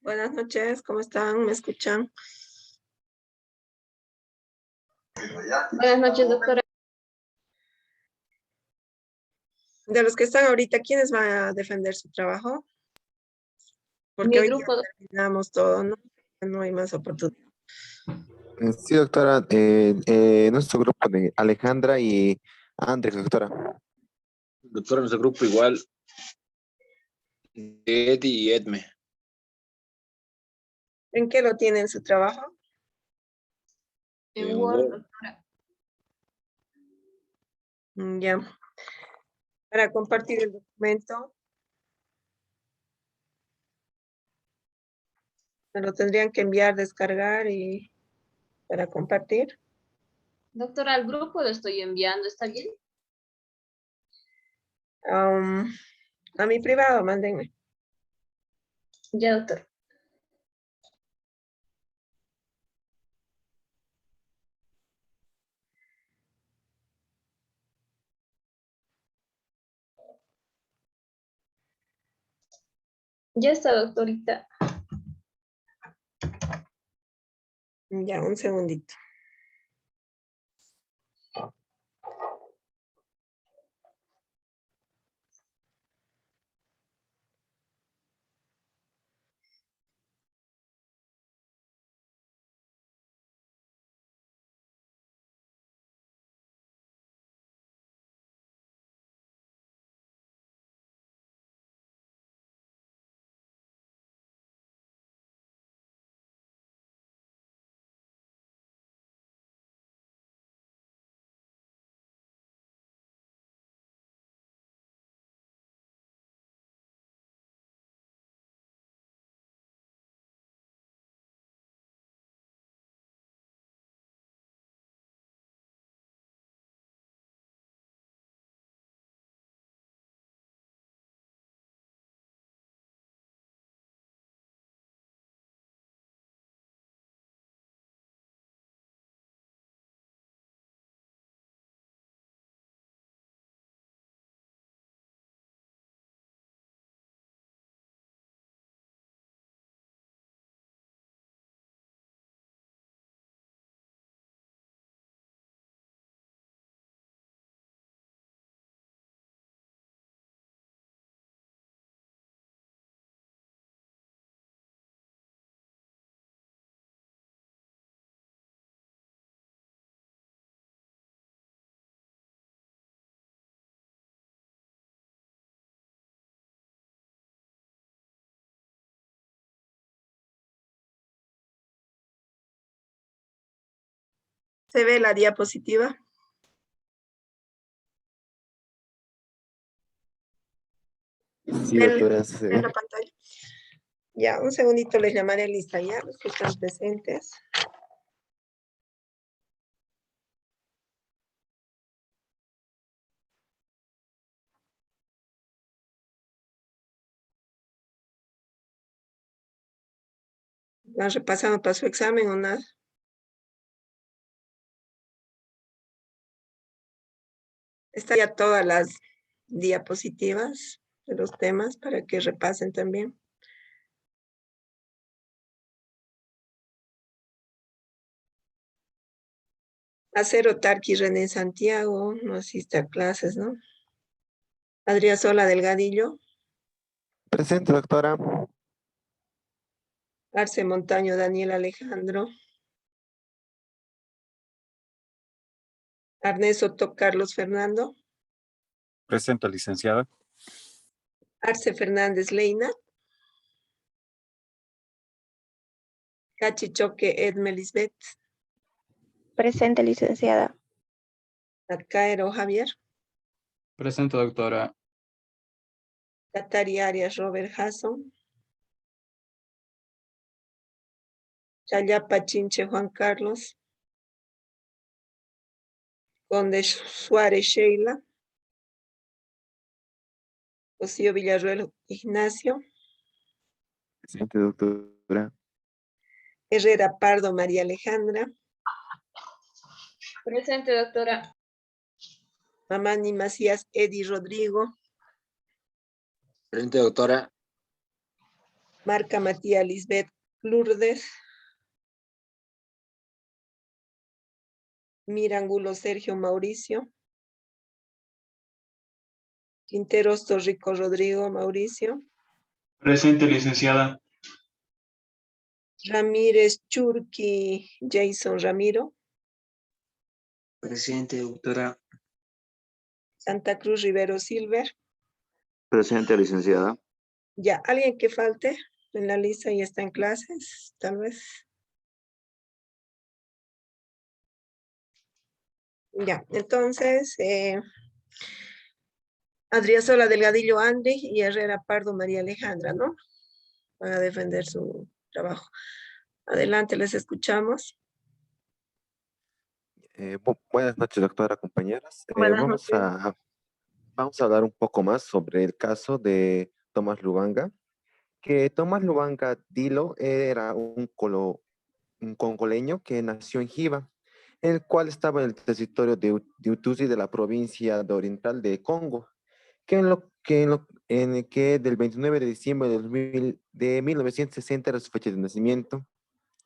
Buenas noches, ¿cómo están? ¿Me escuchan? Buenas noches, doctora. De los que están ahorita, ¿quiénes van a defender su trabajo? Porque Mi hoy día grupo, terminamos todo, ¿no? No hay más oportunidad. Sí, doctora, nuestro grupo de Alejandra y Andrés, doctora. Doctora, nuestro grupo igual, Eddie y Edme. ¿En qué lo tienen su trabajo? en En Word, Word. doctora. Ya. Para compartir el documento, me lo tendrían que enviar, descargar y para compartir. Doctora, al grupo lo estoy enviando, ¿está bien? Am, a mi privado, mándenme. Ya, doctor. Ya está, doctorita. Ya, un segundito. ¿Se ve la diapositiva? Sí, doctora, se En ve. la pantalla. Ya, un segundito les llamaré a lista ya, los que están presentes. ¿Van repasando para su examen o nada? Está ya todas las diapositivas de los temas para que repasen también. Acero Tarqui René Santiago, no asiste a clases, ¿no? Adriasola Delgadillo, Presente, doctora. Arce Montaño Daniel Alejandro, Arneso Soto Carlos Fernando, Presente, licenciada. Arce Fernández Leina, Cachichoque Edme Lisbeth, Presente, licenciada. Atcaero Javier, Presente, doctora. Catari Arias Robert Hasson, Chayapa Chinche Juan Carlos, Conde Suárez Sheila, Rocío Villarruel Ignacio, Presente, doctora. Herrera Pardo María Alejandra, Presente, doctora. Mamani Macías Edi Rodrigo, Presente, doctora. Marca Matías Lisbeth Lourdes. Mirangulo Sergio Mauricio. Quinteros Torrico Rodrigo Mauricio. Presente, licenciada. Ramírez Churqui Jason Ramiro. Presente, doctora. Santa Cruz Rivero Silver. Presente, licenciada. Ya, alguien que falte en la lista y está en clases, tal vez. Ya, entonces, Adriasola Delgadillo Andy y Herrera Pardo María Alejandra, ¿no? Van a defender su trabajo. Adelante, les escuchamos. Buenas noches, doctora, compañeras. Buenas Vamos noches. vamos a hablar un poco más sobre el caso de Tomás Lubanga, que Tomás Lubanga Dilo era un congoleño que nació en Jiva, el cual estaba en el territorio de Utuzi de la provincia de oriental de Congo, en el que del 29 de diciembre de 1960 era su fecha de nacimiento,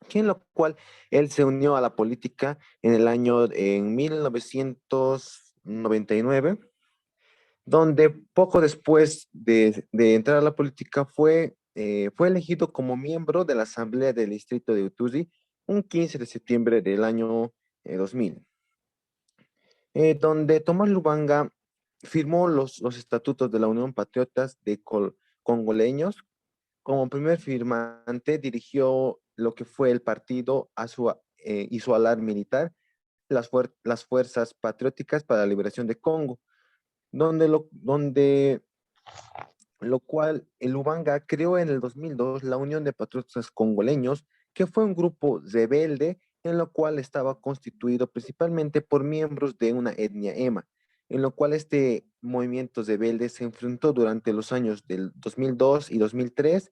que en lo cual él se unió a la política en 1999, donde poco después de entrar a la política fue elegido como miembro de la Asamblea del Distrito de Utuzi un 15 de septiembre del año 2000, donde Tomás Lubanga firmó los estatutos de la Unión Patriotas de Congoleños. Como primer firmante dirigió lo que fue el partido y su alar militar, las Fuerzas Patrióticas para la Liberación de Congo, donde lo cual el Lubanga creó en el 2002 la Unión de Patriotas Congoleños, que fue un grupo rebelde en lo cual estaba constituido principalmente por miembros de una etnia Ema, en lo cual este movimiento rebelde se enfrentó durante los años del 2002 y 2003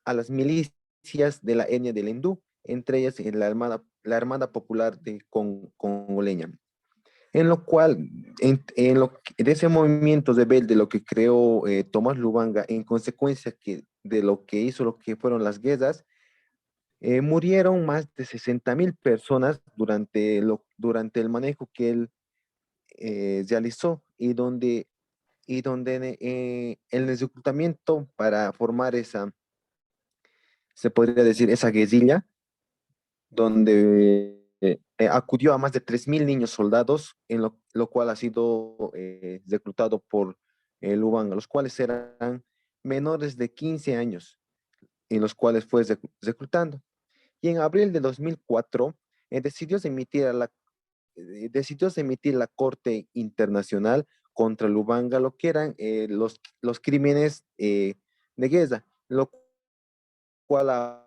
a las milicias de la etnia del Hindú, entre ellas en la Armada Popular Congoleña. En lo cual, de ese movimiento rebelde, lo que creó Tomás Lubanga, en consecuencia de lo que hizo, lo que fueron las guerras, murieron más de 60,000 personas durante el manejo que él realizó y donde el reclutamiento para formar se podría decir, esa guerrilla, donde acudió a más de 3,000 niños soldados, en lo cual ha sido reclutado por Lubanga, los cuales eran menores de 15 años, en los cuales fue reclutando. Y en abril de 2004 decidió emitir la Corte Internacional contra Lubanga lo que eran los crímenes de guerra, lo cual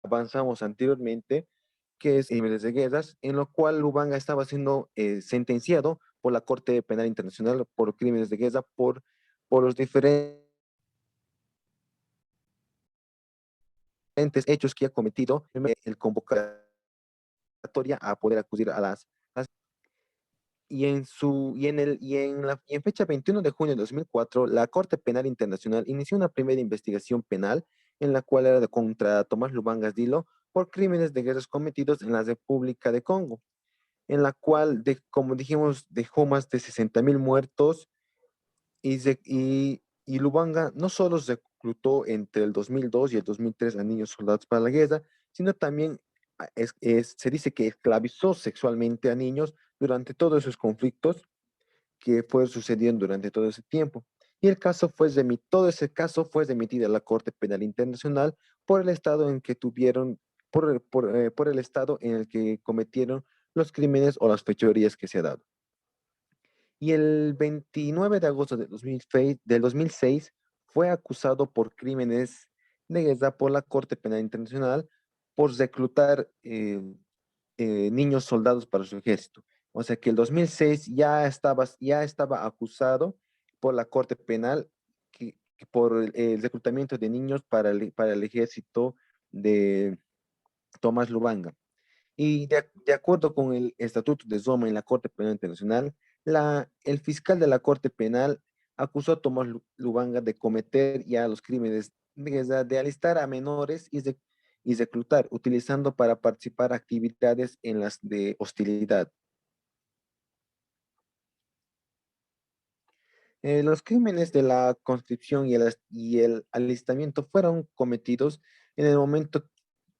avanzamos anteriormente, que es crímenes de guerras, en lo cual Lubanga estaba siendo sentenciado por la Corte Penal Internacional por crímenes de guerra por los diferentes hechos que ha cometido, el convocatoria a poder acudir a en fecha 21 de junio de 2004, la Corte Penal Internacional inició una primera investigación penal en la cual era contra Tomás Lubanga Dilo por crímenes de guerras cometidos en la República de Congo, en la cual, como dijimos, dejó más de 60,000 muertos y Lubanga no solo reclutó entre el 2002 y el 2003 a niños soldados para la guerra, sino también se dice que esclavizó sexualmente a niños durante todos esos conflictos que fueron sucediendo durante todo ese tiempo. Y todo ese caso fue remitido a la Corte Penal Internacional por el estado en que por el estado en el que cometieron los crímenes o las fechorías que se ha dado. Y el 29 de agosto del 2006 fue acusado por crímenes de guerra por la Corte Penal Internacional por reclutar niños soldados para su ejército. O sea que el 2006 ya estaba acusado por la Corte Penal por el reclutamiento de niños para el ejército de Tomás Lubanga. Y de acuerdo con el Estatuto de Roma en la Corte Penal Internacional, el fiscal de la Corte Penal acusó a Tomás Lubanga de cometer ya los crímenes de alistar a menores y reclutar, utilizando para participar actividades en las de hostilidad. Los crímenes de la conscripción y el alistamiento fueron cometidos en el momento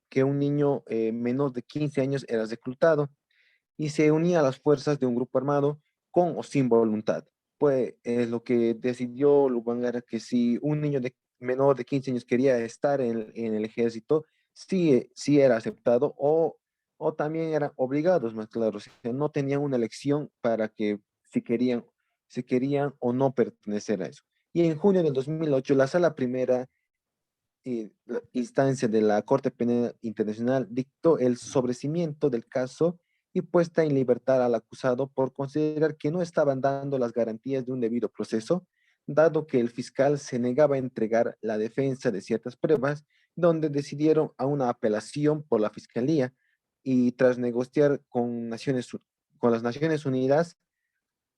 que un niño menor de 15 años era reclutado y se unía a las fuerzas de un grupo armado con o sin voluntad. Pues lo que decidió Lubanga era que si un niño menor de 15 años quería estar en el ejército, sí era aceptado o también eran obligados, más claro. O sea, no tenían una elección para que si querían o no pertenecer a eso. Y en junio del 2008, la Sala Primera la instancia de la Corte Penal Internacional dictó el sobreseimiento del caso y puesta en libertad al acusado por considerar que no estaban dando las garantías de un debido proceso, dado que el fiscal se negaba a entregar la defensa de ciertas pruebas, donde decidieron a una apelación por la fiscalía y tras negociar con las Naciones Unidas,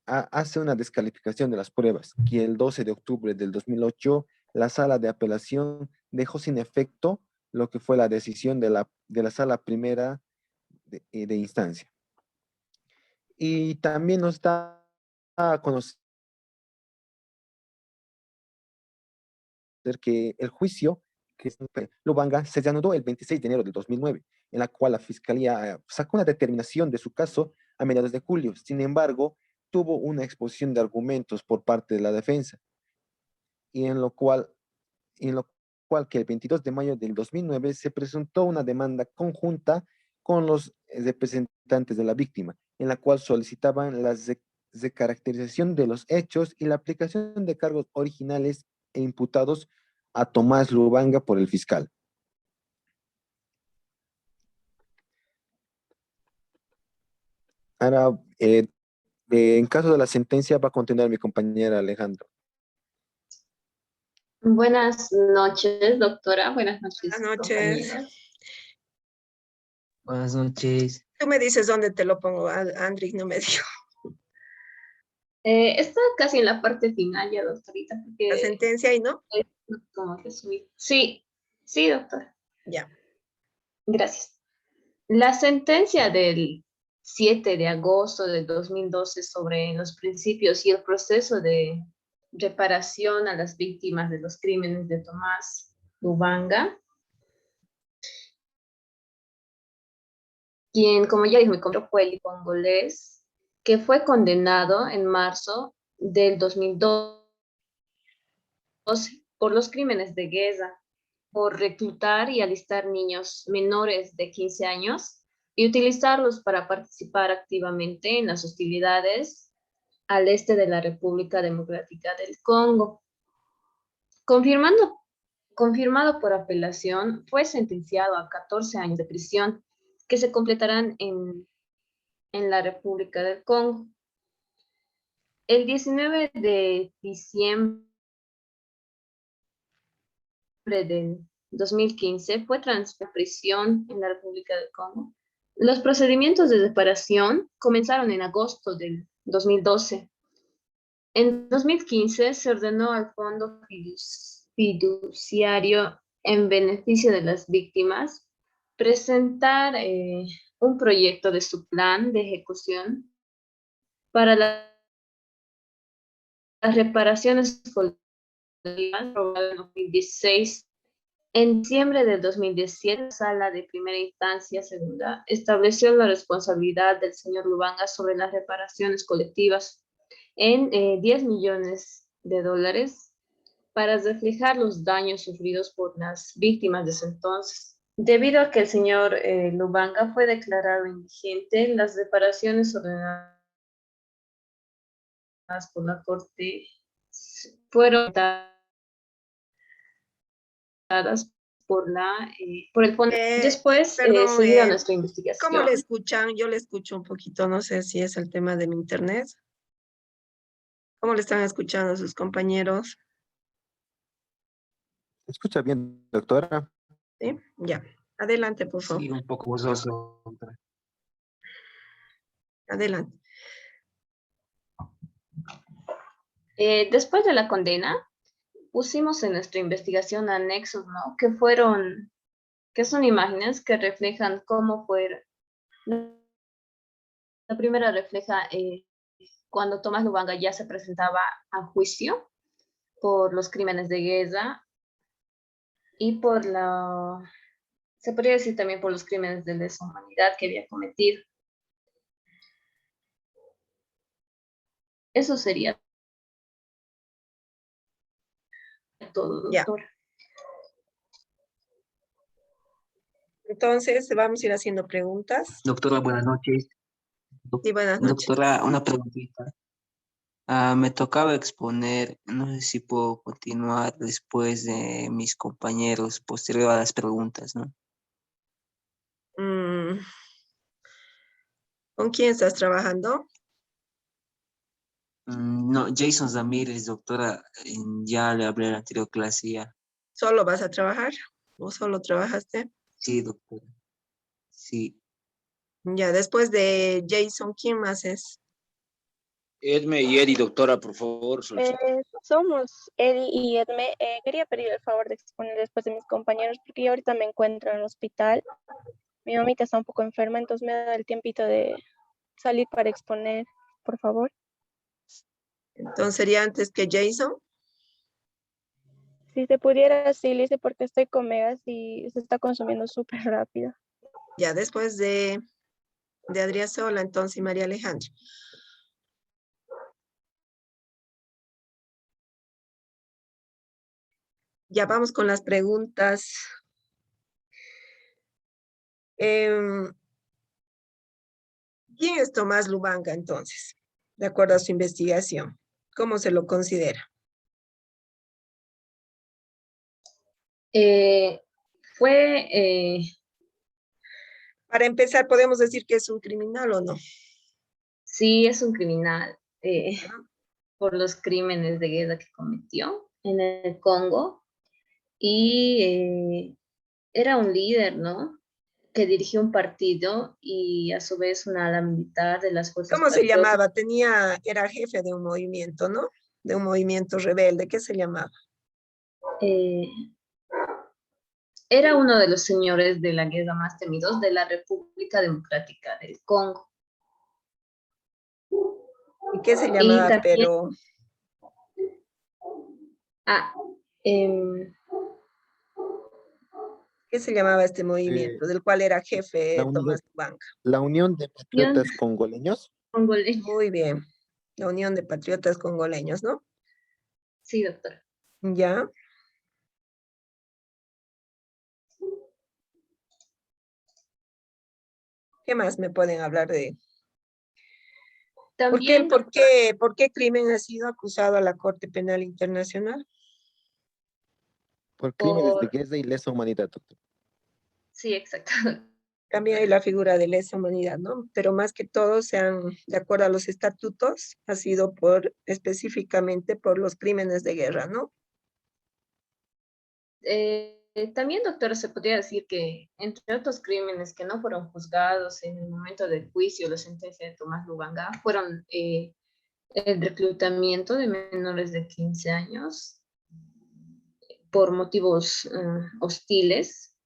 hace una descalificación de las pruebas, que el 12 de octubre del 2008 la sala de apelación dejó sin efecto lo que fue la decisión de la sala primera de instancia. Y también nos da a conocer que el juicio que Lubanga se reanudó el 26 de enero del 2009, en la cual la fiscalía sacó una determinación de su caso a mediados de julio. Sin embargo, tuvo una exposición de argumentos por parte de la defensa, y en lo cual que el 22 de mayo del 2009 se presentó una demanda conjunta con los representantes de la víctima, en la cual solicitaban la recaracterización de los hechos y la aplicación de cargos originales e imputados a Tomás Lubanga por el fiscal. Ahora, en caso de la sentencia, va a continuar mi compañera Alejandro. Buenas noches, doctora. Buenas noches, Buenas noches. compañeros. Buenas noches. Tú me dices dónde te lo pongo, Andrick no me dijo. Está casi en la parte final ya, doctorita, La porque sentencia y no, como resumir. Sí, sí, doctora. ya. Gracias. La sentencia del 7 de agosto de 2012 sobre los principios y el proceso de reparación a las víctimas de los crímenes de Tomás Lubanga, quien, como ya dijo mi compañero, fue el congolés, que fue condenado en marzo del 2012 por los crímenes de guerra, por reclutar y alistar niños menores de 15 años y utilizarlos para participar activamente en las hostilidades al este de la República Democrática del Congo. Confirmado por apelación, fue sentenciado a 14 años de prisión que se completarán en la República del Congo. El 19 de diciembre del 2015 fue transferido a prisión en la República del Congo. Los procedimientos de reparación comenzaron en agosto del 2012. En 2015 se ordenó al Fondo Fiduciario en beneficio de las víctimas presentar un proyecto de su plan de ejecución para las reparaciones colectivas en 2016. En diciembre de 2017, la Sala de Primera Instancia Segunda estableció la responsabilidad del señor Lubanga sobre las reparaciones colectivas en $10 millones para reflejar los daños sufridos por las víctimas de ese entonces. Debido a que el señor Lubanga fue declarado indigente, las reparaciones ordenadas por la Corte fueron dadas por el fondo. Después, Perdón, seguida nuestra investigación. ¿cómo le escuchan? Yo le escucho un poquito, no sé si es el tema de mi internet. ¿Cómo le están escuchando sus compañeros? ¿Escucha bien, doctora? ¿Sí? Ya. Adelante, por favor. Sí, un poco borroso, doctora. Adelante. Después de la condena, pusimos en nuestra investigación anexos, ¿no? Que son imágenes que reflejan cómo fue. La primera refleja cuando Tomás Lubanga ya se presentaba a juicio por los crímenes de guerra y se podría decir también por los crímenes de lesa humanidad que había cometido. Eso sería todo, Ya. doctora. Entonces, vamos a ir haciendo preguntas. Doctora, buenas noches. Y buenas noches. Doctora, una preguntita. Me tocaba exponer, no sé si puedo continuar después de mis compañeros, posterior a las preguntas, ¿no? ¿Con quién estás trabajando? No, Jason Ramírez, doctora, ya le hablé en la anterior clase ya. ¿Solo vas a trabajar o solo trabajaste? Sí, doctora. Sí. Ya, después de Jason, ¿quién más es? Edme y Eri, doctora, por favor. Somos Eri y Edme. Quería pedir el favor de exponer después de mis compañeros porque yo ahorita me encuentro en el hospital. Mi mamita está un poco enferma, entonces me da el tiempito de salir para exponer, por favor. Entonces sería antes que Jason. Si se pudiera, sí, Lice, porque estoy con megas y se está consumiendo súper rápido. Ya, después de Adriasola, entonces, y María Alejandra. Ya vamos con las preguntas. ¿Quién es Tomás Lubanga, entonces? De acuerdo a su investigación. ¿Cómo se lo considera? Para empezar, ¿podemos decir que es un criminal o no? Sí, es un criminal por los crímenes de guerra que cometió en el Congo y era un líder, ¿no? Que dirigió un partido y a su vez una ala militar de las fuerzas ¿Cómo se patrióticas. llamaba? Era jefe de un movimiento, ¿no? De un movimiento rebelde. ¿Qué se llamaba? Era uno de los señores de la guerra más temidos de la República Democrática del Congo. ¿Y qué se Y llamaba? también, Pero, ¿qué se llamaba este movimiento del cual era la, jefe Unión, Tomás Lubanga? la Unión de Unión Patriotas Congoleños. Congoleña. Muy bien. La Unión de Patriotas Congoleños, ¿no? Sí, doctora. Ya. ¿Qué más me pueden hablar de? También, ¿Por qué crimen ha sido acusado a la Corte Penal Internacional? Por crímenes de guerra y lesa humanidad, doctor. Sí, exacto. También hay la figura de lesa humanidad, ¿no? Pero más que todo, de acuerdo a los estatutos, ha sido específicamente por los crímenes de guerra, ¿no? También, doctora, se podría decir que entre otros crímenes que no fueron juzgados en el momento del juicio, la sentencia de Tomás Lubanga, fueron el reclutamiento de menores de 15 años por motivos hostiles,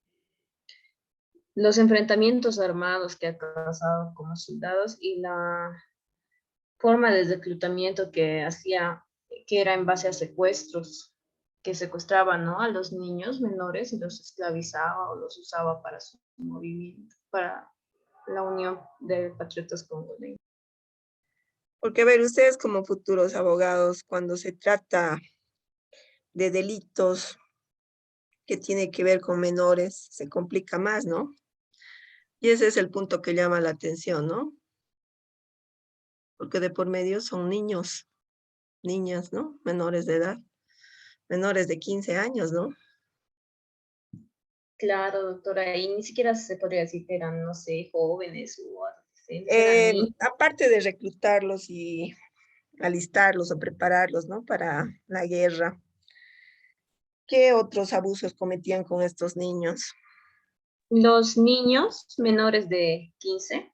los enfrentamientos armados que ha causado como soldados y la forma de reclutamiento que hacía, que era en base a secuestros, que secuestraban, ¿no?, a los niños menores y los esclavizaba o los usaba para su movimiento, para la Unión de Patriotas Congoleños. Porque, a ver, ustedes como futuros abogados, cuando se trata de delitos que tienen que ver con menores, se complica más, ¿no? Y ese es el punto que llama la atención, ¿no? Porque de por medio son niños, niñas, ¿no? Menores de edad, menores de 15 años, ¿no? Claro, doctora, y ni siquiera se podría decir que eran, no sé, jóvenes o adolescentes, eran niños. Aparte de reclutarlos y alistarlos o prepararlos, ¿no? Para la guerra, ¿qué otros abusos cometían con estos niños? Los niños menores de 15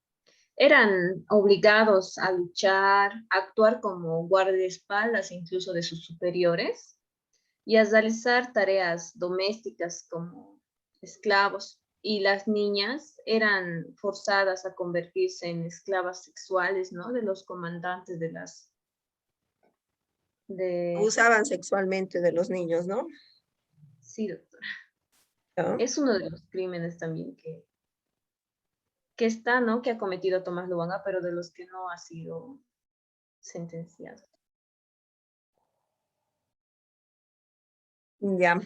eran obligados a luchar, a actuar como guardaespaldas incluso de sus superiores, y a realizar tareas domésticas como esclavos. Y las niñas eran forzadas a convertirse en esclavas sexuales, ¿no? De los comandantes de las... Abusaban sexualmente de los niños, ¿no? Sí, doctora. ¿No? Es uno de los crímenes también que está, ¿no? Que ha cometido Tomás Lubanga, pero de los que no ha sido sentenciado. Ya.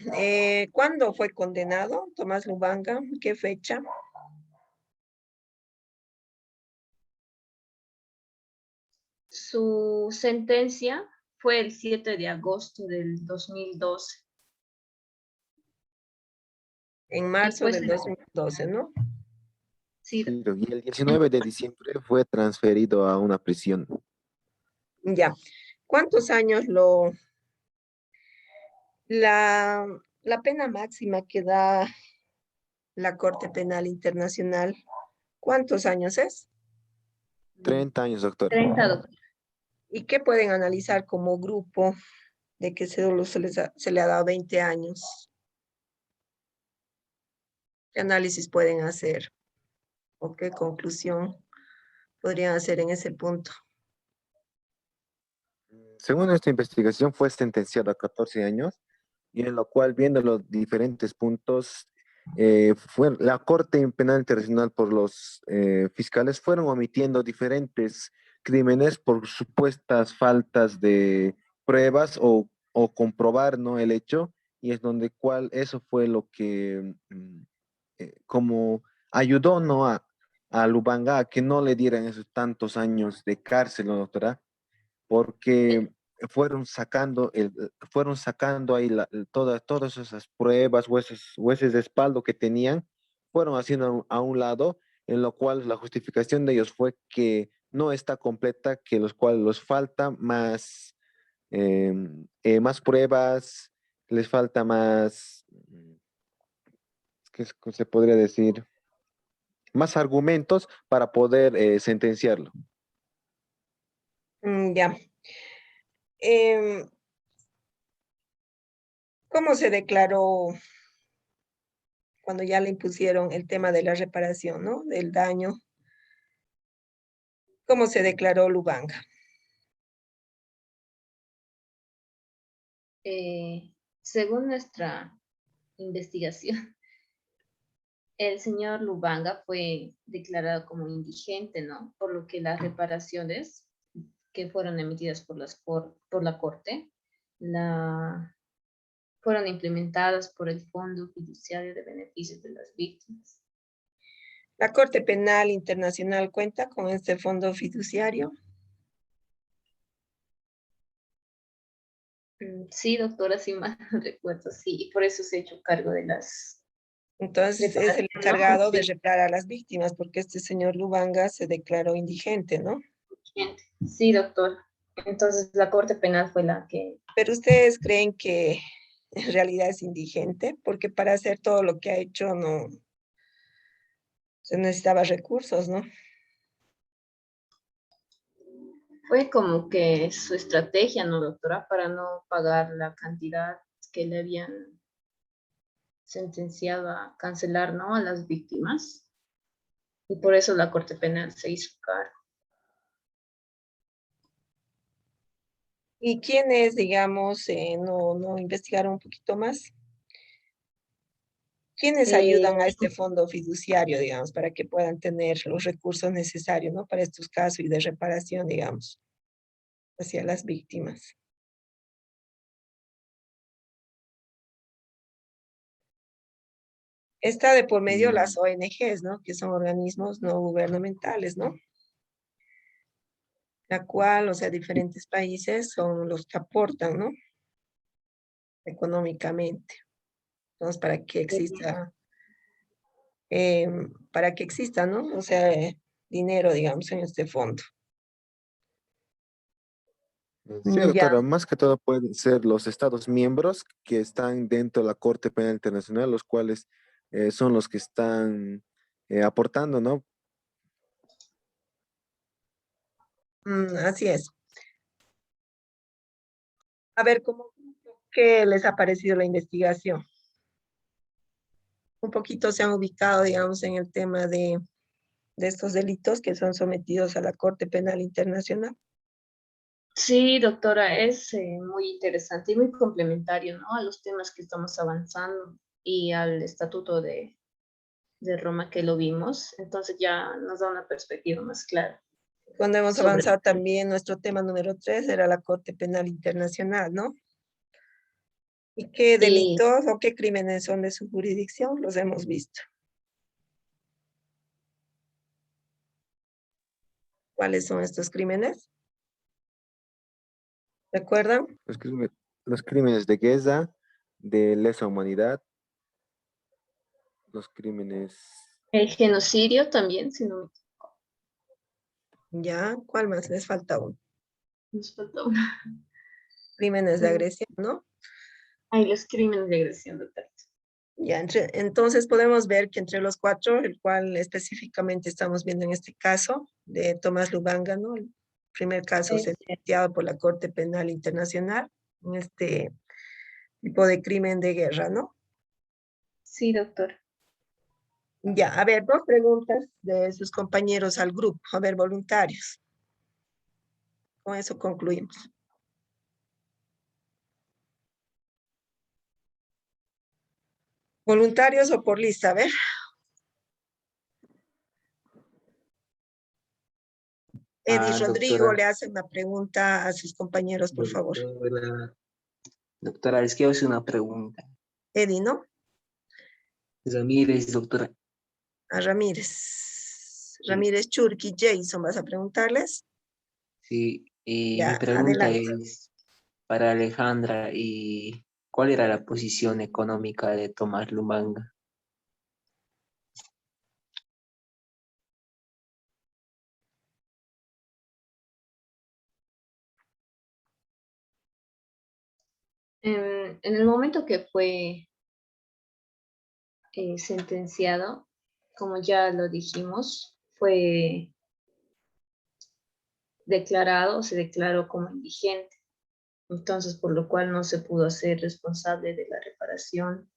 ¿Cuándo fue condenado Tomás Lubanga? ¿Qué fecha? Su sentencia fue el 7 de agosto del 2012. En marzo pues, del 2012, ¿no? Sí, Sí, y el 19 de diciembre fue transferido a una prisión. Ya. ¿Cuántos años la pena máxima que da la Corte Penal Internacional, cuántos años es? 30 años, doctor. 30, doctor. ¿Y qué pueden analizar como grupo de que se le ha dado 20 años? ¿Qué análisis pueden hacer? ¿O qué conclusión podrían hacer en ese punto? Según esta investigación, fue sentenciado a 14 años, y en lo cual, viendo los diferentes puntos, fue la Corte Penal Internacional por los fiscales fueron omitiendo diferentes crímenes por supuestas faltas de pruebas o comprobar, ¿no?, el hecho, y es donde cual eso fue lo que como ayudó, ¿no?, a Lubanga a que no le dieran esos tantos años de cárcel, ¿no, doctora? Porque fueron sacando ahí todas esas pruebas, huesos de espalda que tenían, fueron haciendo a un lado, en lo cual la justificación de ellos fue que no está completa, que los cuales les falta más pruebas, les falta más, ¿qué se podría decir? Más argumentos para poder sentenciarlo. Ya. ¿Cómo se declaró cuando ya le impusieron el tema de la reparación, ¿no? Del daño? ¿Cómo se declaró Lubanga? Según nuestra investigación, el señor Lubanga fue declarado como indigente, ¿no? Por lo que las reparaciones que fueron emitidas por la Corte fueron implementadas por el Fondo Fiduciario de Beneficios de las Víctimas. ¿La Corte Penal Internacional cuenta con este fondo fiduciario? Sí, doctora, sí, mal no recuerdo, sí, y por eso se ha hecho cargo de las... Entonces es el encargado de reparar a las víctimas, porque este señor Lubanga se declaró indigente, ¿no? Sí, doctor. Entonces la Corte Penal fue la que... Pero ustedes creen que en realidad es indigente, porque para hacer todo lo que ha hecho no se necesitaba recursos, ¿no? Fue como que su estrategia, ¿no, doctora? Para no pagar la cantidad que le habían sentenciado a cancelar, ¿no? A las víctimas. Y por eso la Corte Penal se hizo cargo. ¿Y quiénes, digamos, no investigaron un poquito más? ¿Quiénes ayudan a este fondo fiduciario, digamos, para que puedan tener los recursos necesarios, ¿no? Para estos casos y de reparación, digamos, hacia las víctimas? Está de por medio las ONGs, ¿no? Que son organismos no gubernamentales, ¿no? La cual, o sea, diferentes países son los que aportan, ¿no? Económicamente. Entonces, para que exista, ¿no? O sea, dinero, digamos, en este fondo. Sí, Ya. doctora, más que todo pueden ser los Estados miembros que están dentro de la Corte Penal Internacional, los cuales son los que están aportando, ¿no? Así es. A ver, ¿cómo ¿Qué les ha parecido la investigación? Un poquito se han ubicado, digamos, en el tema de estos delitos que son sometidos a la Corte Penal Internacional. Sí, doctora, es muy interesante y muy complementario, ¿no? A los temas que estamos avanzando y al Estatuto de Roma que lo vimos. Entonces ya nos da una perspectiva más clara. Cuando hemos Sobre- avanzado también, nuestro tema número 3 era la Corte Penal Internacional, ¿no? ¿Y qué Y delitos o qué crímenes son de su jurisdicción? Los hemos visto. ¿Cuáles son estos crímenes? ¿Recuerdan? Los crímenes de guerra, de lesa humanidad, los crímenes, el genocidio también, si no Ya, ¿cuál más? Les falta uno. nos falta una. Crímenes de agresión, ¿no? Hay los crímenes de agresión, doctora. Ya, entonces podemos ver que entre los 4, el cual específicamente estamos viendo en este caso, de Tomás Lubanga, ¿no? El primer caso Sí. sentenciado por la Corte Penal Internacional, en este tipo de crimen de guerra, ¿no? Sí, doctora. Ya, a ver, 2 preguntas de sus compañeros al grupo, a ver, voluntarios. Con eso concluimos. ¿Voluntarios o por lista? A ver. Eddie Rodrigo Doctora, le hace una pregunta a sus compañeros, por favor. doctora, les quiero hacer una pregunta. Eddie, ¿no? Ramírez, doctora. A Ramírez. Ramírez, Churki, Jason, ¿vas a preguntarles? Sí, y mi Ya, pregunta adelante. es para Alejandra, ¿y cuál era la posición económica de Tomás Lubanga? En el momento que fue sentenciado, como ya lo dijimos, fue declarado, se declaró como indigente. Entonces, por lo cual no se pudo hacer responsable de la reparación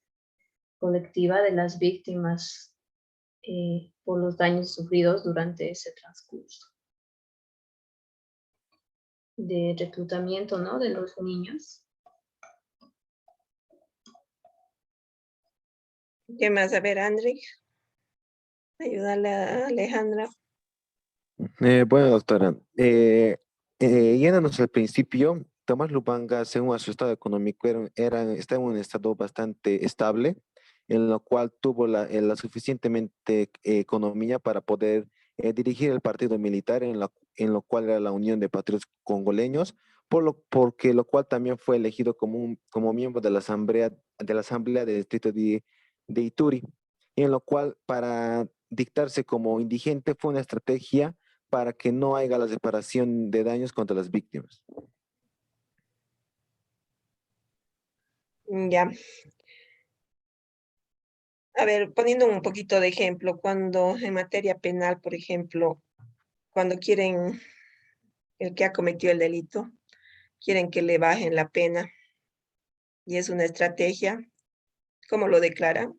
colectiva de las víctimas por los daños sufridos durante ese transcurso de reclutamiento, ¿no? De los niños. ¿Qué más? A ver, André. Ayúdale a Alejandra. Bueno, doctora, yéndonos al principio, Tomás Lubanga, según su estado económico, estaba en un estado bastante estable, en lo cual tuvo la suficientemente economía para poder dirigir el partido militar, en lo cual era la Unión de Patriotas Congoleños, porque lo cual también fue elegido como miembro de la Asamblea del Distrito de Ituri, y en lo cual para dictarse como indigente fue una estrategia para que no haya la separación de daños contra las víctimas. Ya. A ver, poniendo un poquito de ejemplo, cuando en materia penal, por ejemplo, cuando quieren, el que ha cometido el delito, quieren que le bajen la pena y es una estrategia, ¿cómo lo declaran?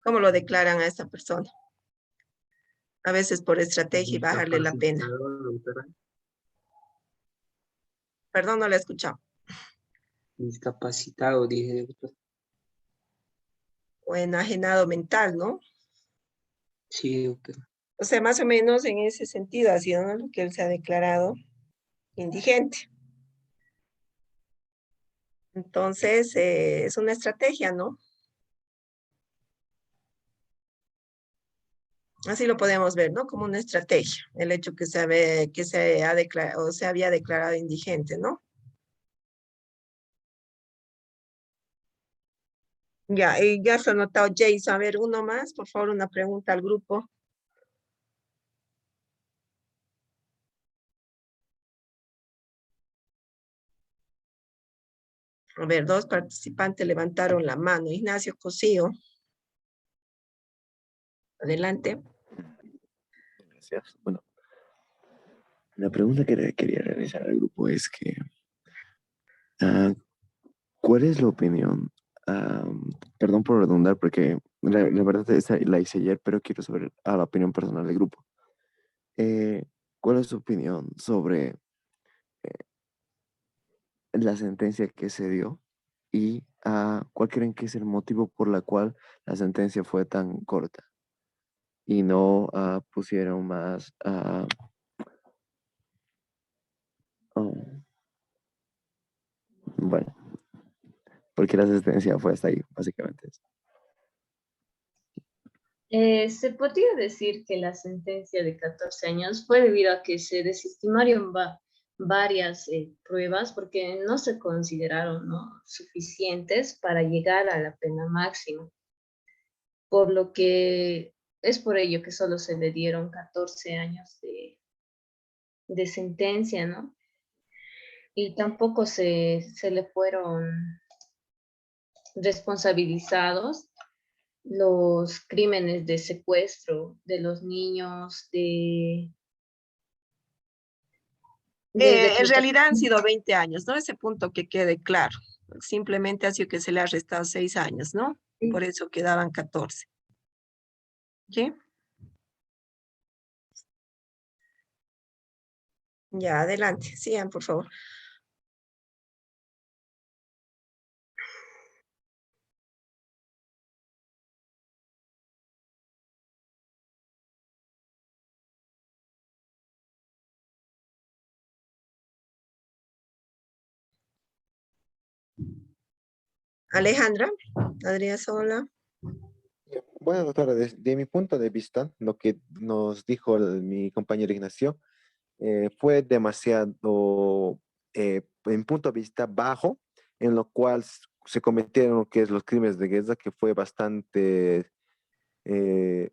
¿Cómo lo declaran a esta persona? A veces por estrategia y bajarle la pena. Perdón, no la he escuchado. Discapacitado, dije, doctor. O enajenado mental, ¿no? Sí, doctor. O sea, más o menos en ese sentido ha sido, ¿no?, lo que él se ha declarado indigente. Entonces, es una estrategia, ¿no? Así lo podemos ver, ¿no? Como una estrategia, el hecho que se ha declarado, o se había declarado indigente, ¿no? Ya, y ya se ha notado Jason. A ver, uno más, por favor, una pregunta al grupo. A ver, 2 participantes levantaron la mano. Ignacio Cosío. Adelante. Gracias. Bueno, La pregunta que le quería realizar al grupo es que, ah, ¿cuál es la opinión? Ah, Perdón por redundar, porque la verdad esa la hice ayer, pero quiero saber la opinión personal del grupo. Eh, ¿Cuál es su opinión sobre la sentencia que se dio y cuál creen que es el motivo por la cual la sentencia fue tan corta y no pusieron más? Oh, bueno, porque la sentencia fue hasta ahí, básicamente. Se podría decir que la sentencia de 14 años fue debido a que se desestimaron varias pruebas porque no se consideraron, ¿no?, suficientes para llegar a la pena máxima, por lo que es por ello que solo se le dieron 14 años de sentencia, ¿no? Y tampoco se le fueron responsabilizados los crímenes de secuestro de los niños, de En realidad han reclutación. sido 20 años, ¿no? Ese punto que quede claro. Simplemente ha sido que se le ha restado 6 años, ¿no? Por eso quedaban 14. ¿Sí? Ya, adelante. Sigan, por favor. Alejandra, Adrián Sola. Bueno, doctora, desde mi punto de vista, lo que nos dijo mi compañero Ignacio fue demasiado, en punto de vista bajo, en lo cual se cometieron lo que es los crímenes de guerra, que fue bastante eh,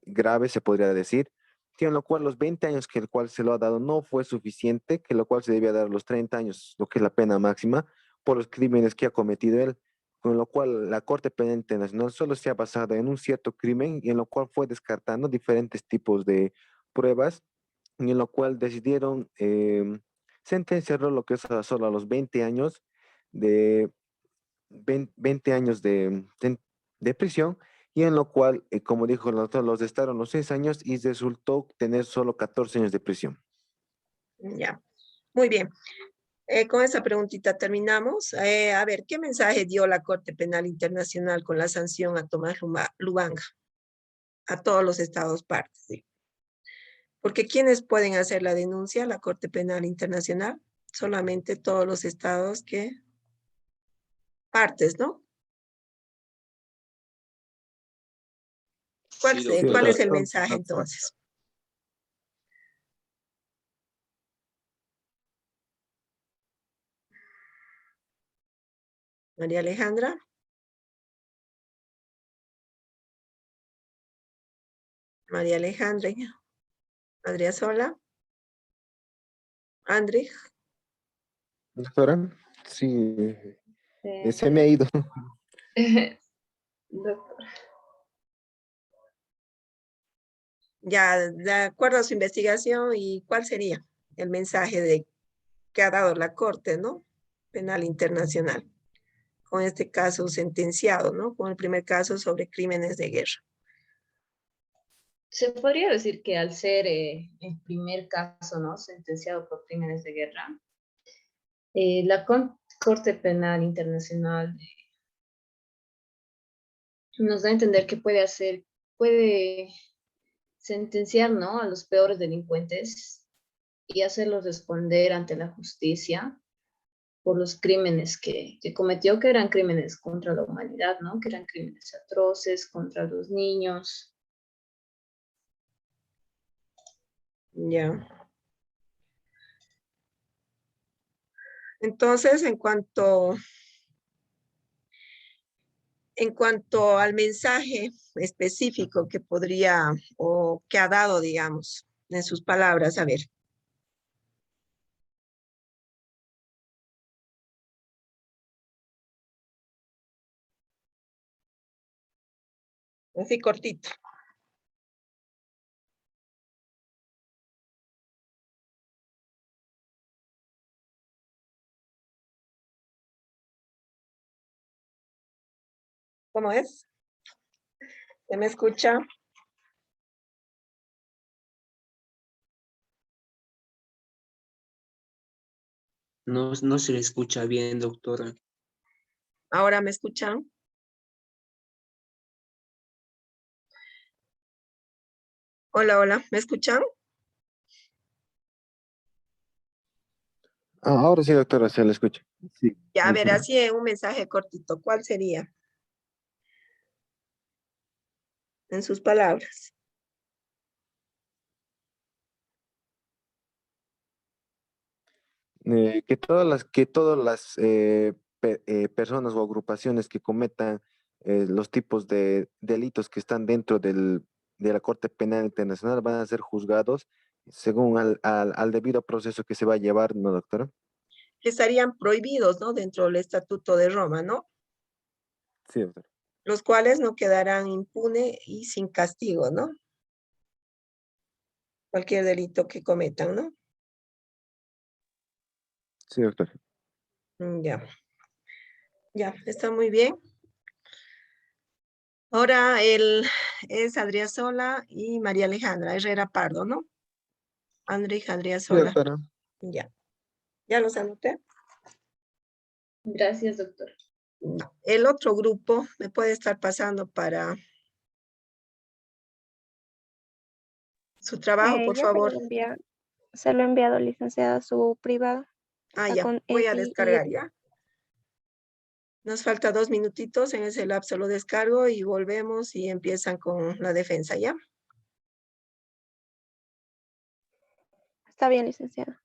grave, se podría decir, que en lo cual los 20 años que el cual se lo ha dado no fue suficiente, que lo cual se debía dar los 30 años, lo que es la pena máxima, por los crímenes que ha cometido él, con lo cual la Corte Penal Internacional solo se ha basado en un cierto crimen y en lo cual fue descartando diferentes tipos de pruebas y en lo cual decidieron sentenciarlo lo que es solo a los 20 años de 20 años de prisión y en lo cual, como dijo el doctor, los estaron los 6 años y resultó tener solo 14 años de prisión. Ya, muy bien. Con esa preguntita terminamos. A ver, ¿qué mensaje dio la Corte Penal Internacional con la sanción a Tomás Lubanga? A todos los estados partes, ¿sí? Porque ¿quiénes pueden hacer la denuncia a la Corte Penal Internacional? Solamente todos los estados que partes, ¿no? Sí, Sí, ¿Cuál es doctora. el mensaje entonces? María Alejandra. María Alejandra. Adrián Sola. André. Doctora, sí, Eh, se me ha ido. Doctor, Ya, de acuerdo a su investigación, ¿y cuál sería el mensaje que ha dado la Corte, ¿no? Penal Internacional, con este caso sentenciado, ¿no? Con el primer caso sobre crímenes de guerra. se podría decir que al ser el primer caso, ¿no?, sentenciado por crímenes de guerra, la Corte Penal Internacional nos da a entender que puede sentenciar, ¿no?, a los peores delincuentes y hacerlos responder ante la justicia por los crímenes que cometió, que eran crímenes contra la humanidad, ¿no?, que eran crímenes atroces contra los niños. Ya. Entonces, en cuanto al mensaje específico que podría o que ha dado, digamos, en sus palabras, a ver. Así cortito. ¿Cómo es? ¿Se me escucha? No se le escucha bien, doctora. ¿Ahora me escuchan? Hola, hola, ¿me escuchan? Ahora sí, doctora, se le escucha. Sí. Ya, a ver, doctora. así un mensaje cortito. ¿Cuál sería? En sus palabras. Que todas las personas o agrupaciones que cometan los tipos de delitos que están dentro de la Corte Penal Internacional van a ser juzgados según al debido proceso que se va a llevar, ¿no, doctora? Que estarían prohibidos, ¿no? Dentro del Estatuto de Roma, ¿no? Sí, doctora. Los cuales no quedarán impune y sin castigo, ¿no? Cualquier delito que cometan, ¿no? Sí, doctora. Ya, ya, está muy bien. Ahora es Adriasola y María Alejandra Herrera Pardo, ¿no? Andrés Sí, Adriasola. doctora. Ya, ya los anoté. Gracias, doctor. No. El otro grupo me puede estar pasando para su trabajo, por Ya favor. se lo he enviado, licenciada, a su privado. Ah, Está ya, con voy a Eddie y descargar, ¿ya? Nos falta 2 minutitos, en ese lapso lo descargo y volvemos y empiezan con la defensa, ¿ya? está bien, licenciada.